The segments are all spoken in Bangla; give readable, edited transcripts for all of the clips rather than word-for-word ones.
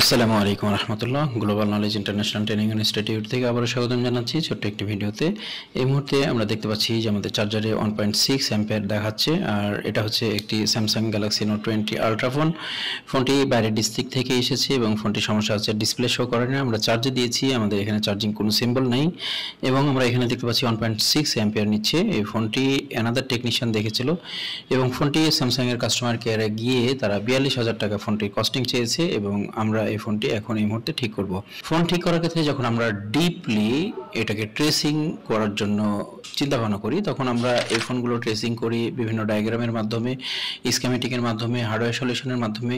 আসসালামু আলাইকুম রহমতুল্লাহ। Global knowledge international training institute থেকে আবারও স্বাগতম জানাচ্ছি ছোট্ট একটি ভিডিওতে। এই মুহূর্তে আমরা দেখতে পাচ্ছি যে আমাদের চার্জারে 1.6 অ্যাম্পিয়ার দেখাচ্ছে, আর এটা হচ্ছে একটি Samsung Galaxy note 20 ultra phone. ফোনটি বাইরের ডিস্ট্রিক্ট থেকে এসেছে এবং ফোনটির সমস্যা হচ্ছে ডিসপ্লে শো করে না। আমরা চার্জে দিয়েছি, আমাদের এখানে চার্জিং কোনো সিম্বল নেই এবং আমরা এখানে দেখতে পাচ্ছি 1.6 অ্যাম্পিয়ার নিচ্ছে। এই ফোনটি অ্যানাদার টেকনিশিয়ান দেখেছিল এবং ফোনটি স্যামসাংয়ের কাস্টমার কেয়ারে গিয়ে তারা 42,000 টাকা ফোনটি কস্টিং চেয়েছে এবং আমরা এই ফোনটি এখন এই মুহূর্তে ঠিক করব। ফোন ঠিক করার ক্ষেত্রে যখন আমরা ডিপলি এটাকে ট্রেসিং করার জন্য চিন্তা ভাবনা করি, তখন আমরা এই ফোনগুলো ট্রেসিং করি বিভিন্ন ডায়াগ্রামের মাধ্যমে, স্কিমেটিকের মাধ্যমে, হার্ডওয়্যার সলিউশনের মাধ্যমে।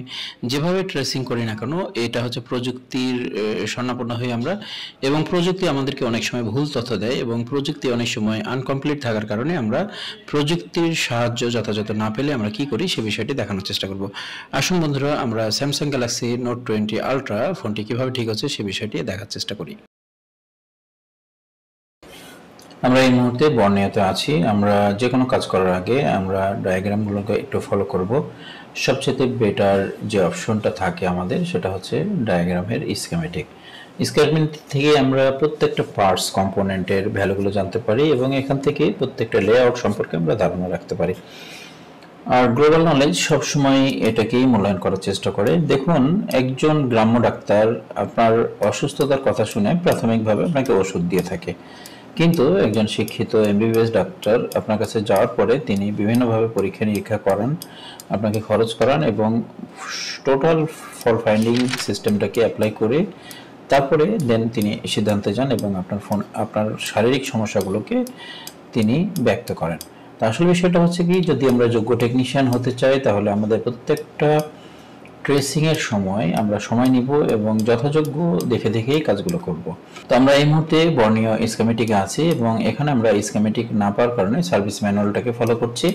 যেভাবে ট্রেসিং করি না কেন, এটা হচ্ছে প্রযুক্তির স্বর্ণাপন্ন হই আমরা, এবং প্রযুক্তি আমাদেরকে অনেক সময় ভুল তথ্য দেয় এবং প্রযুক্তি অনেক সময় আনকমপ্লিট থাকার কারণে আমরা প্রযুক্তির সাহায্য যথাযথ না পেলে আমরা কি করি সে বিষয়টি দেখানোর চেষ্টা করব। আসুন বন্ধুরা, আমরা স্যামসাং গ্যালাক্সি নোট 20 আলট্রা ফোনটি কিভাবে ঠিক হচ্ছে সে বিষয়টি দেখার চেষ্টা করি। আমরা এই মুহূর্তে বর্ণিয়াতে আছি। আমরা যে কোনো কাজ করার আগে আমরা ডায়াগ্রামগুলোকে একটু ফলো করব। সবচেয়ে বেটার যে অপশনটা থাকে আমাদের সেটা হচ্ছে ডায়াগ্রামের স্কিমেটিক থেকে আমরা প্রত্যেকটা পার্টস কম্পোনেন্টের ভ্যালুগুলো জানতে পারি এবং এখান থেকে প্রত্যেকটা লেআউট সম্পর্কে আমরা ধারণা রাখতে পারি। আর গ্লোবাল নলেজ সবসময় এটাকেই মূল্যায়ন করার চেষ্টা করে। দেখুন, একজন গ্রাম্য ডাক্তার আপনার অসুস্থতার কথা শুনে প্রাথমিকভাবে আপনাকে ওষুধ দিয়ে থাকে, কিন্তু একজন শিক্ষিত এমবিবিএস ডাক্তার আপনার কাছে যাওয়ার পরে তিনি বিভিন্নভাবে পরীক্ষা নিরীক্ষা করান, আপনাকে খরচ করান এবং টোটাল ফল ফাইন্ডিং সিস্টেমটাকে অ্যাপ্লাই করে তারপরে দেন তিনি সিদ্ধান্তে যান এবং আপনার শারীরিক সমস্যাগুলোকে তিনি ব্যক্ত করেন। তা আসলে বিষয়টা হচ্ছে কি, যদি আমরা যোগ্য টেকনিশিয়ান হতে চাই তাহলে আমাদের প্রত্যেকটা ট্রেসিংয়ের সময় আমরা সময় নিব এবং যথাযোগ্য দেখে দেখেই কাজগুলো করব। তো আমরা এই মুহূর্তে বর্ণীয় স্কিমেটিকে আছি এবং এখানে আমরা স্কিমেটিক না পাওয়ার কারণে সার্ভিস ম্যানুয়ালটাকে ফলো করছি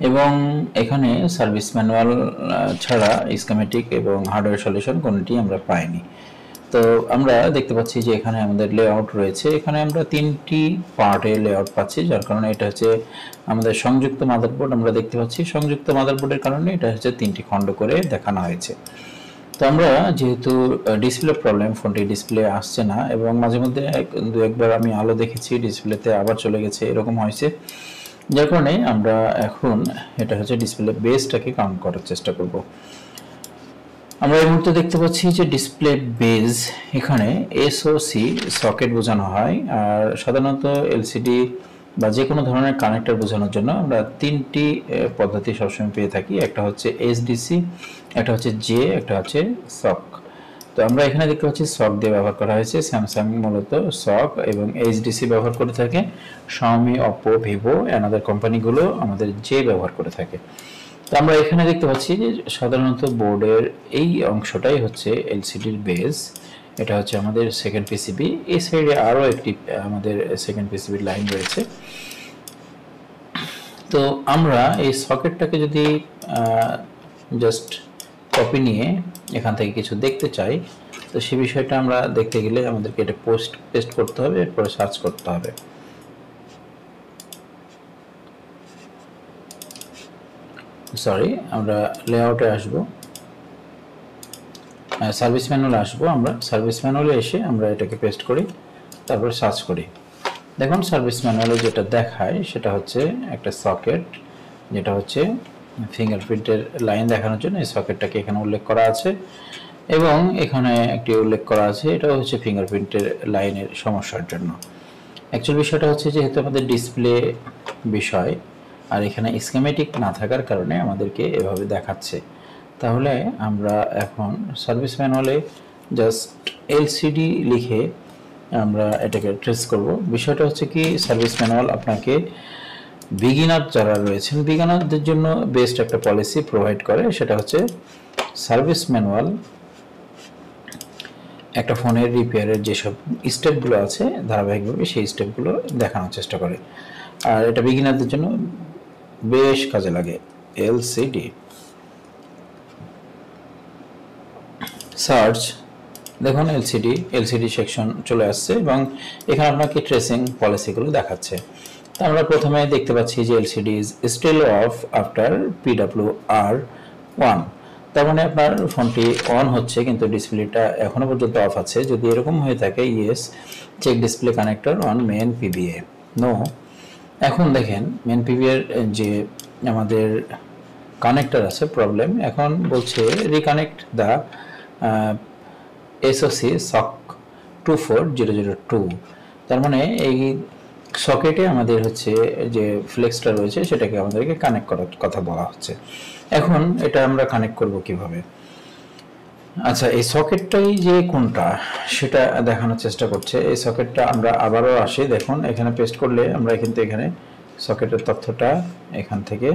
এবং এখানে সার্ভিস ম্যানুয়াল ছাড়া স্কিমেটিক এবং হার্ডওয়্যার সলিউশন কোনোটি আমরা পাইনি। তো আমরা দেখতে পাচ্ছি যে এখানে আমাদের লেআউট রয়েছে। এখানে আমরা তিনটি পার্টে লেআউট পাচ্ছি, যার কারণে এটা হচ্ছে আমাদের সংযুক্ত মাদারবোর্ড। আমরা দেখতে পাচ্ছি সংযুক্ত মাদারবোর্ডের কারণে এটা হচ্ছে তিনটি খণ্ড করে দেখানো হয়েছে। তো আমরা যেহেতু ডিসপ্লে প্রবলেম, ফোনটি ডিসপ্লে আসছে না এবং মাঝে মধ্যে দু একবার আমি আলো দেখেছি ডিসপ্লেতে আবার চলে গেছে, এরকম হয়েছে, যার কারণে আমরা এখন এটা হচ্ছে ডিসপ্লে বেসটাকে কাউন্ট করার চেষ্টা করব। আমরা এই মুহূর্তে দেখতে পাচ্ছি যে ডিসপ্লে বেজ এখানে এসওসি সকেট বোঝানো হয়, আর সাধারণত এলসিডি বা যে কোনো ধরনের কানেক্টর বোঝানোর জন্য আমরা তিনটি পদ্ধতি সবসময় পেয়ে থাকি। একটা হচ্ছে এসডিসি, একটা হচ্ছে জে, একটা হচ্ছে সক। তো আমরা এখানে দেখতে পাচ্ছি সক দিয়ে ব্যবহার করা হয়েছে। স্যামসাং মূলত সক এবং এইচডিসি ব্যবহার করে থাকে। শাওমি, অপো, ভিভো এনাদের কোম্পানিগুলো আমাদের জে ব্যবহার করে থাকে। তো আমরা এখানে দেখতে পাচ্ছি যে সাধারণত বোর্ডের এই অংশটাই হচ্ছে এলসিডির বেস। এটা হচ্ছে আমাদের সেকেন্ড পিসিবি। এই সাইডে আরও একটি আমাদের সেকেন্ড পিসিবির লাইন রয়েছে। তো আমরা এই সকেটটাকে যদি জাস্ট কপি নিয়ে এখান থেকে কিছু দেখতে চাই, তো সে বিষয়টা আমরা দেখতে গেলে আমাদেরকে এটা পেস্ট করতে হবে, এরপরে সার্চ করতে হবে। সরি, আমরা লেআউটে আসব, সার্ভিস ম্যানুয়ালে আসবো। আমরা সার্ভিস ম্যানুয়ালে এসে আমরা এটাকে পেস্ট করি, তারপরে সার্চ করি। দেখুন, সার্ভিস ম্যানুয়ালে যেটা দেখায় সেটা হচ্ছে একটা সকেট, যেটা হচ্ছে ফিঙ্গারপ্রিন্টের লাইন দেখানোর জন্য এই সকেটটাকে এখানে উল্লেখ করা আছে এবং এখানে একটি উল্লেখ করা আছে এটাও হচ্ছে ফিঙ্গারপ্রিন্টের লাইনের সমস্যার জন্য। অ্যাকচুয়াল বিষয়টা হচ্ছে যেহেতু আমাদের ডিসপ্লে বিষয় আর এখানে স্কিমেটিক না থাকার কারণে আমাদেরকে এভাবে দেখাচ্ছে। তাহলে আমরা এখন সার্ভিস ম্যানুয়ালে জাস্ট এলসিডি লিখে আমরা এটাকে ট্রেস করব। বিষয়টা হচ্ছে কি, সার্ভিস ম্যানুয়াল আপনাকে বিগিনার যারা রয়েছেন বিগিনারদের জন্য বেস্ট একটা পলিসি প্রোভাইড করে, সেটা হচ্ছে সার্ভিস ম্যানুয়াল একটা ফোনের রিপেয়ারের যেসব স্টেপগুলো আছে ধারাবাহিকভাবে সেই স্টেপগুলো দেখানোর চেষ্টা করে, আর এটা বিগিনারদের জন্য বেশ কাজে লাগে। এলসিডি সার্চ, দেখুন এলসিডি সেকশন চলে আসছে এবং এখানে আপনাকে ট্রেসিং পলিসিগুলো দেখাচ্ছে। তো আমরা প্রথমে দেখতে পাচ্ছি যে LCD is still off after PWR1। তার মানে আপনার ফোনটি অন হচ্ছে কিন্তু ডিসপ্লেটা এখনো পর্যন্ত অফ আছে। যদি এরকম হয়ে থাকে, yes, check display connector on main PBA, no. এখন দেখেন মেন পিবিএর যে আমাদের কানেক্টর আছে প্রবলেম, এখন বলছে রিকানেক্ট দ্য এসওসি সক 24002। তার মানে এই সকেটে আমাদের হচ্ছে যে ফ্লেক্সটা রয়েছে সেটাকে আমাদেরকে কানেক্ট করার কথা বলা হচ্ছে। এখন এটা আমরা কানেক্ট করব কিভাবে? আচ্ছা, এই সকেটটাই যে কোনটা সেটা দেখানোর চেষ্টা করছে। এই সকেটটা আমরা আবারও আসি, দেখুন এখানে পেস্ট করলে আমরা কিন্তু এখানে সকেটের তথ্যটা এখান থেকে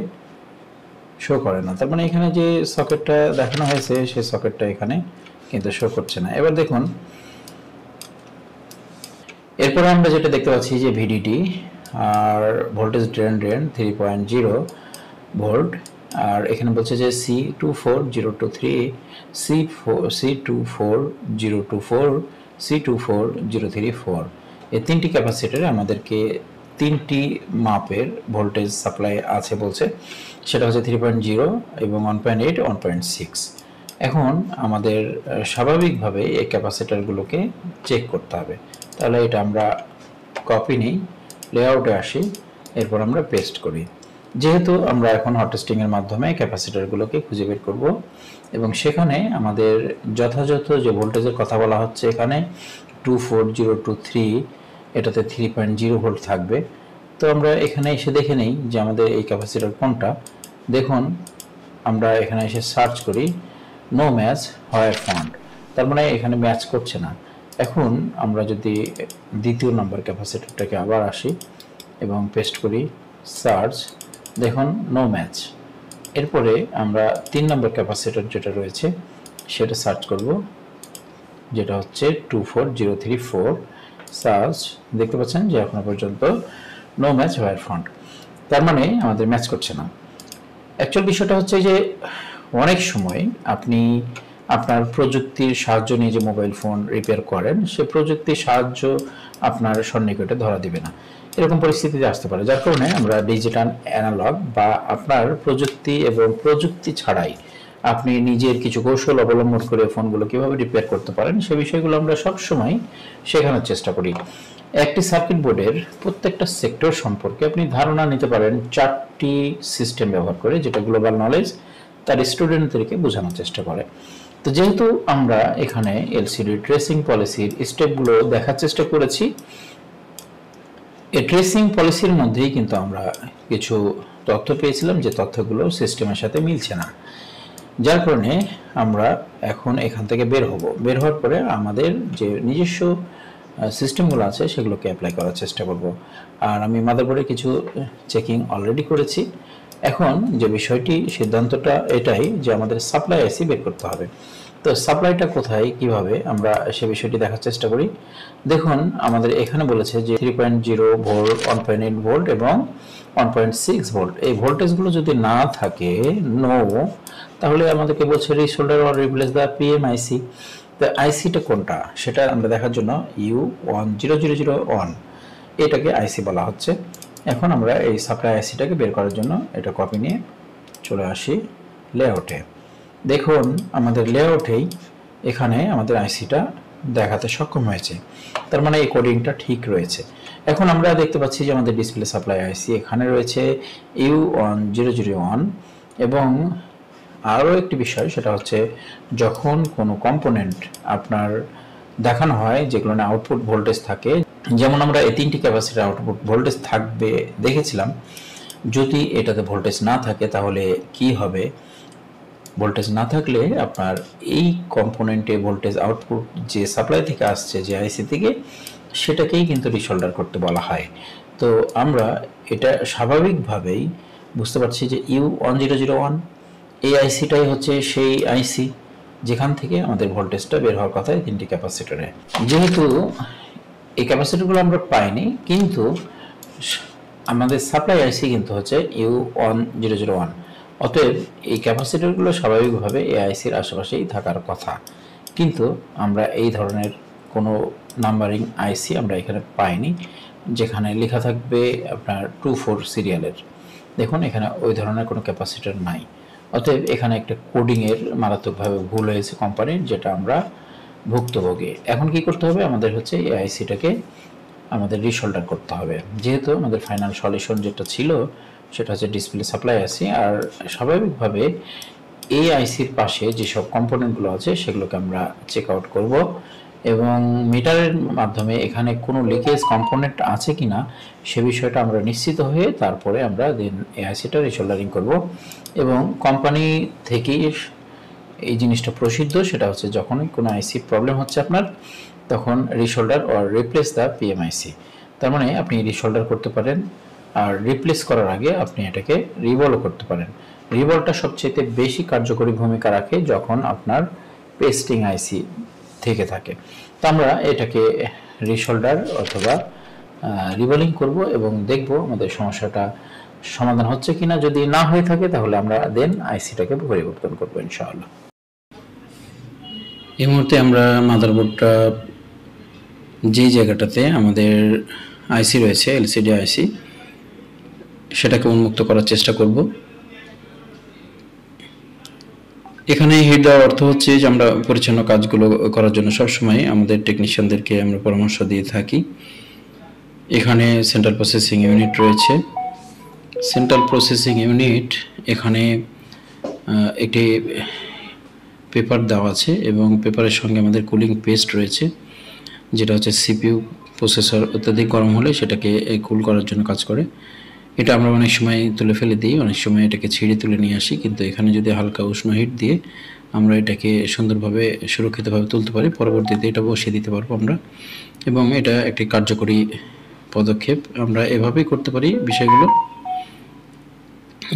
শো করে না। তার মানে এখানে যে সকেটটা দেখানো হয়েছে সেই সকেটটা এখানে কিন্তু শো করছে না। এবার দেখুন, এরপরে আমরা যেটা দেখতে পাচ্ছি যে ভিডিডি আর ভোল্টেজ ড্রেন 3.0 ভোল্ট, আর এখানে বলছে যে C24023, C24024, C24034, এই তিনটি ক্যাপাসিটরে আমাদেরকে তিনটি মাপের ভোল্টেজ সাপ্লাই আছে বলছে। সেটা হচ্ছে 3.0 এবং 1.8, 1.6। এখন আমাদের স্বাভাবিকভাবে এই ক্যাপাসিটরগুলোকে চেক করতে হবে। তাহলে এটা আমরা কপি নিই, লেআউটে আসি, এরপর আমরা পেস্ট করি। যেহেতু আমরা এখন হট টেস্টিং এর মাধ্যমে ক্যাপাসিটরগুলোকে খুঁজে বের করব এবং সেখানে আমাদের যথাযথ যে ভোল্টেজের কথা বলা হচ্ছে এখানে 24023, এটাতে 3.0 ভোল্ট থাকবে। তো আমরা এখানে এসে দেখে নেই যে আমাদের এই ক্যাপাসিটর কোনটা। দেখুন আমরা এখানে এসে সার্চ করি, নো ম্যাচ হোয়ার ফাউন্ড, তার মানে এখানে ম্যাচ করছে না। এখন আমরা যদি দ্বিতীয় নম্বর ক্যাপাসিটরটাকে আবার আসি এবং পেস্ট করি, সার্চ, দেখুন নো ম্যাচ। এরপরে আমরা 3 নম্বর ক্যাপাসিটর যেটা রয়েছে সেটা সার্চ করব, যেটা হচ্ছে 24034, সার্চ, দেখতে পাচ্ছেন যে এখনো পর্যন্ত নো ম্যাচ হোয়ার ফাউন্ড, তার মানে আমাদের ম্যাচ করছে না। অ্যাকচুয়াল বিষয়টা হচ্ছে যে অনেক সময় আপনি আপনার প্রযুক্তির সাহায্য নিয়ে যে মোবাইল ফোন রিপেয়ার করেন, সে প্রযুক্তির সাহায্য আপনার সন্নিকটে ধরা দিবে না, এরকম পরিস্থিতিতে আসতে পারে। যার কারণে আমরা ডিজিটাল অ্যানালগ বা আপনার প্রযুক্তি এবং প্রযুক্তি ছাড়াই আপনি নিজের কিছু কৌশল অবলম্বন করে ফোনগুলো কিভাবে রিপেয়ার করতে পারেন সে বিষয়গুলো আমরা সবসময় শেখানোর চেষ্টা করি। একটি সার্কিট বোর্ডের প্রত্যেকটা সেক্টর সম্পর্কে আপনি ধারণা নিতে পারেন 4টি সিস্টেম ব্যবহার করে, যেটা গ্লোবাল নলেজ তার স্টুডেন্টদেরকে বোঝানোর চেষ্টা করে। তো যেহেতু আমরা এখানে এলসিডি ট্রেসিং পলিসির স্টেপগুলো দেখার চেষ্টা করেছি, এই ট্রেসিং পলিসির মধ্যেই কিন্তু আমরা কিছু তথ্য পেয়েছিলাম যে তথ্যগুলো সিস্টেমের সাথে মিলছে না। যার কারণে আমরা এখন এখান থেকে বের হব। বের হওয়ার পরে আমাদের যে নিজস্ব সিস্টেমগুলো আছে সেগুলোকে অ্যাপ্লাই করার চেষ্টা করব। আর আমি মাদারবোর্ডে কিছু চেকিং অলরেডি করেছি। এখন যে বিষয়টি, সিদ্ধান্তটা এটাই যে আমাদের সাপ্লাই আইসি বের করতে হবে। তো সাপ্লাইটা কোথায়, কিভাবে, আমরা সে বিষয়টি দেখার চেষ্টা করি। দেখুন আমাদের এখানে বলেছে যে 3.0 ভোল্ট, 1.8 ভোল্ট এবং 1.6 ভোল্ট, এই ভোল্টেজগুলো যদি না থাকে, নো, তাহলে আমাদেরকে বলছে রিসোল্ডার অর রিপ্লেস দ্য পিএমআইসি। তো আইসিটা কোনটা সেটা আমরা দেখার জন্য U10001 এটাকে আইসি বলা হচ্ছে। এখন আমরা এই সাপ্লাই আইসিটাকে বের করার জন্য এটা কপি নিয়ে চলে আসি লেআউটে। দেখুন আমাদের লেআউটেই এখানে আমাদের আইসিটা দেখাতে সক্ষম হয়েছে, তার মানে এই কোডিংটা ঠিক রয়েছে। এখন আমরা দেখতে পাচ্ছি যে আমাদের ডিসপ্লে সাপ্লাই আইসি এখানে রয়েছে U10001। এবং আরও একটি বিষয়, সেটা হচ্ছে যখন কোনো কম্পোনেন্ট আপনার দেখানো হয় যেগুলো না আউটপুট ভোল্টেজ থাকে, যেমন আমরা এই 3টি ক্যাপাসিটর আউটপুট ভোল্টেজ থাকবে দেখেছিলাম, যদি এটাতে ভোল্টেজ না থাকে তাহলে কি হবে? ভোল্টেজ না থাকলে আপনার এই কম্পোনেন্টে ভোল্টেজ আউটপুট যে সাপ্লাই থেকে আসছে যে আইসি থেকে, সেটাকেই কিন্তু রিসোল্ডার করতে বলা হয়। তো আমরা এটা স্বাভাবিকভাবেই বুঝতে পারছি যে U10001 এই আইসিটাই হচ্ছে সেই আইসি যেখান থেকে আমাদের ভোল্টেজটা বের হওয়ার কথা 3টি ক্যাপাসিটরে। যেহেতু এই ক্যাপাসিটরগুলো আমরা পাইনি, কিন্তু আমাদের সাপ্লাই আইসি কিন্তু হচ্ছে U10001, অতএব এই ক্যাপাসিটরগুলো স্বাভাবিকভাবে এই আইসির আশেপাশেই থাকার কথা। কিন্তু আমরা এই ধরনের কোনো নাম্বারিং আইসি আমরা এখানে পাইনি যেখানে লেখা থাকবে আপনার 24 সিরিয়ালের। দেখুন এখানে ওই ধরনের কোনো ক্যাপাসিটর নাই, অতএব এখানে একটা কোডিংয়ের মারাত্মকভাবে ভুল হয়েছে কোম্পানির, যেটা আমরা ভুক্তভোগী। এখন কি করতে হবে, আমাদের হচ্ছে এই আইসিটাকে আমাদের রিসোল্ডার করতে হবে। যেহেতু আমাদের ফাইনাল সলিউশন যেটা ছিল সেটা হচ্ছে ডিসপ্লে সাপ্লাই আইসি, আর স্বাভাবিকভাবে এই আইসির পাশে যেসব কম্পোনেন্টগুলো আছে সেগুলোকে আমরা চেক আউট করব এবং মিটারের মাধ্যমে এখানে কোনো লিকেজ কম্পোনেন্ট আছে কিনা সে বিষয়টা আমরা নিশ্চিত হয়ে তারপরে আমরা দেন এই আইসিটা রিসোল্ডারিং করব। এবং কোম্পানি থেকেই এই জিনিসটা প্রসিদ্ধ, সেটা হচ্ছে যখনই কোনো আইসি প্রবলেম হচ্ছে আপনার, তখন রিসোল্ডার অর রিপ্লেস দ্য পিএমআইসি। তার মানে আপনি রিসোল্ডার করতে পারেন, আর রিপ্লেস করার আগে আপনি এটাকে রিভলও করতে পারেন। রিভলটা সবচেয়ে বেশি কার্যকরী ভূমিকা রাখে যখন আপনার পেস্টিং আইসি থেকে থাকে। তো আমরা এটাকে রিসোল্ডার অথবা রিভলিং করব এবং দেখব আমাদের সমস্যাটা সমাধান হচ্ছে কিনা। যদি না হয়ে থাকে তাহলে আমরা দেন আইসিটাকে পরিবর্তন করবো ইনশাআল্লাহ। এই মুহূর্তে আমরা মাদারবোর্ডটা যে জায়গাটাতে আমাদের আইসি রয়েছে, এলসিডি আইসি, সেটাকে উন্মুক্ত করার চেষ্টা করব। এখানে হিট দেওয়ার অর্থ হচ্ছে যে আমরা পরিচ্ছন্ন কাজগুলো করার জন্য সবসময় আমাদের টেকনিশিয়ানদেরকে আমরা পরামর্শ দিয়ে থাকি। এখানে সেন্ট্রাল প্রসেসিং ইউনিট রয়েছে। সেন্ট্রাল প্রসেসিং ইউনিট, এখানে একটি পেপার দেওয়া আছে এবং পেপারের সঙ্গে আমাদের কুলিং পেস্ট রয়েছে, যেটা হচ্ছে সিপিইউ প্রসেসর অত্যাধিক গরম হলে সেটাকে কুল করার জন্য কাজ করে। এটা আমরা অনেক সময় তুলে ফেলে দিই, অনেক সময় এটাকে ছিঁড়ে তুলে নিয়ে আসি, কিন্তু এখানে যদি হালকা উষ্ণ হিট দিয়ে আমরা এটাকে সুন্দরভাবে সুরক্ষিতভাবে তুলতে পারি, পরবর্তীতে এটা বসিয়ে দিতে পারবো আমরা। এবং এটা একটি কার্যকরী পদক্ষেপ। আমরা এভাবেই করতে পারি বিষয়গুলো,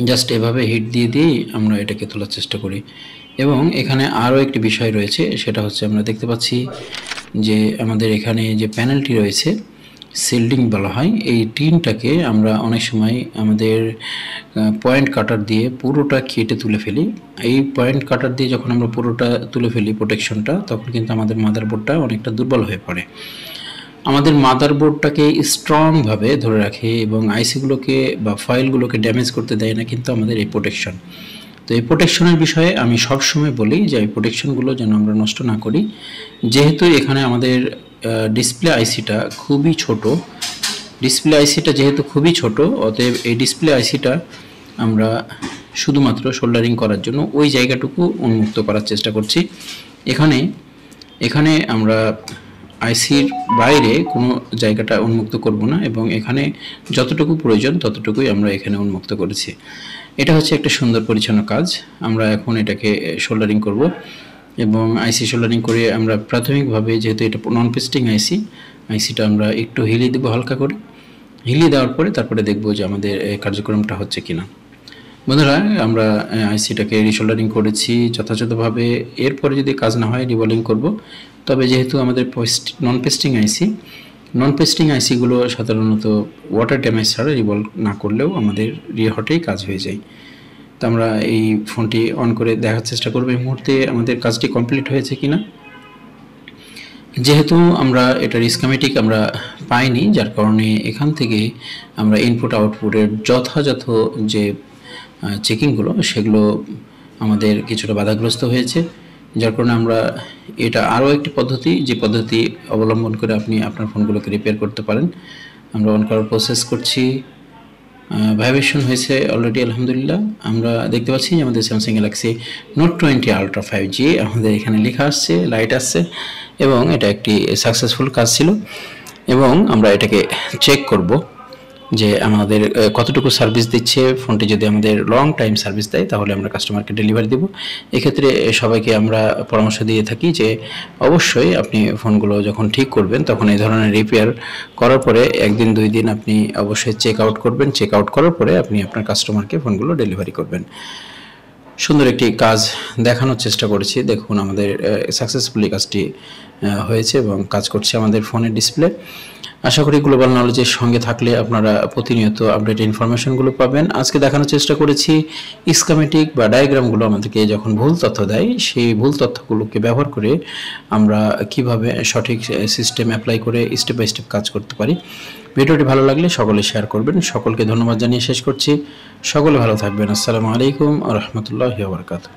জাস্ট এভাবে হিট দিয়ে দিয়েই আমরা এটাকে তোলার চেষ্টা করি। এবং এখানে আরও একটি বিষয় রয়েছে, সেটা হচ্ছে আমরা দেখতে পাচ্ছি যে আমাদের এখানে যে প্যানেলটি রয়েছে, সিল্ডিং বলা হয়, এই টিনটাকে আমরা অনেক সময় আমাদের পয়েন্ট কাটার দিয়ে পুরোটা কেটে তুলে ফেলি। এই পয়েন্ট কাটার দিয়ে যখন আমরা পুরোটা তুলে ফেলি প্রোটেকশনটা, তখন কিন্তু আমাদের মাদারবোর্ডটা অনেকটা দুর্বল হয়ে পড়ে। আমাদের মাদারবোর্ডটাকে স্ট্রংভাবে ধরে রাখে এবং আইসিগুলোকে বা ফাইলগুলোকে ড্যামেজ করতে দেয় না কিন্তু আমাদের এই প্রোটেকশন। তো এই প্রোটেকশনের বিষয়ে আমি সবসময় বলি যে এই প্রোটেকশনগুলো যেন আমরা নষ্ট না করি। যেহেতু এখানে আমাদের ডিসপ্লে আইসিটা খুবই ছোট, ডিসপ্লে আইসিটা যেহেতু খুবই ছোট, অতএব এই ডিসপ্লে আইসিটা আমরা শুধুমাত্র সোল্ডারিং করার জন্য ওই জায়গাটুকু উন্মুক্ত করার চেষ্টা করছি। এখানে আমরা আইসির বাইরে কোনো জায়গাটা উন্মুক্ত করব না এবং এখানে যতটুকু প্রয়োজন ততটুকুই আমরা এখানে উন্মুক্ত করেছি। এটা হচ্ছে একটা সুন্দর পরিচ্ছন্ন কাজ। আমরা এখন এটাকে সোল্ডারিং করব এবং আইসি সোল্ডারিং করে আমরা প্রাথমিকভাবে, যেহেতু এটা নন পেস্টিং আইসিটা আমরা একটু হিলিয়ে দেবো, হালকা করে হিলিয়ে দেওয়ার পরে তারপরে দেখব যে আমাদের কার্যক্রমটা হচ্ছে কিনা। বন্ধুরা, আমরা আইসিটাকে রিসোল্ডারিং করেছি যথাযথভাবে। এরপরে যদি কাজ না হয় রিভলিং করব। তবে যেহেতু আমাদের নন পেস্টিং আইসিগুলো সাধারণত ওয়াটার ড্যামেজ ছাড়া রিভলভ না করলেও আমাদের রিহটেই কাজ হয়ে যায়। তো আমরা এই ফোনটি অন করে দেখার চেষ্টা করব এই মুহূর্তে আমাদের কাজটি কমপ্লিট হয়েছে কিনা। যেহেতু আমরা এটার স্কিমেটিক আমরা পাইনি, যার কারণে এখান থেকে আমরা ইনপুট আউটপুটের যথাযথ যে চেকিংগুলো সেগুলো আমাদের কিছুটা বাধাগ্রস্ত হয়েছে, যার কারণে আমরা এটা আরও একটি পদ্ধতি, যে পদ্ধতি অবলম্বন করে আপনি আপনার ফোনগুলোকে রিপেয়ার করতে পারেন। আমরা অন করার প্রসেস করছি। ভাইব্রেশন হয়েছে অলরেডি, আলহামদুলিল্লাহ। আমরা দেখতে পাচ্ছি যে আমাদের Samsung Galaxy note 20 ultra 5G আমাদের এখানে লেখা আসছে, লাইট আসছে এবং এটা একটি সাকসেসফুল কাজ ছিল। এবং আমরা এটাকে চেক করব যে আমাদের কতটুকু সার্ভিস দিচ্ছে ফোনটি। যদি আমাদের লং টাইম সার্ভিস দেয় তাহলে আমরা কাস্টমারকে ডেলিভারি দেব। এক্ষেত্রে সবাইকে আমরা পরামর্শ দিয়ে থাকি যে অবশ্যই আপনি ফোনগুলো যখন ঠিক করবেন তখন এই ধরনের রিপেয়ার করার পরে 1 দিন 2 দিন আপনি অবশ্যই চেক আউট করবেন। চেক আউট করার পরে আপনি আপনার কাস্টমারকে ফোনগুলো ডেলিভারি করবেন। সুন্দর একটি কাজ দেখানোর চেষ্টা করেছি। দেখুন আমাদের সাকসেসফুলি কাজটি হয়েছে এবং কাজ করছে আমাদের ফোনের ডিসপ্লে। আশা করি গ্লোবাল নলেজের সঙ্গে থাকলে আপনারা প্রতিনিয়ত আপডেট ইনফরমেশনগুলো পাবেন। আজকে দেখানোর চেষ্টা করেছি স্কিমেটিক বা ডায়াগ্রামগুলো আমাদেরকে যখন ভুল তথ্য দেয়, সেই ভুল তথ্যগুলোকে ব্যবহার করে আমরা কিভাবে সঠিক সিস্টেম অ্যাপ্লাই করে স্টেপ বাই স্টেপ কাজ করতে পারি। ভিডিওটি ভালো লাগলে সকলে শেয়ার করবেন। সকলকে ধন্যবাদ জানিয়ে শেষ করছি। সকলে ভালো থাকবেন। আসসালামু আলাইকুম ওয়া রাহমাতুল্লাহি ওয়া বারাকাতুহু।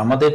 আমাদের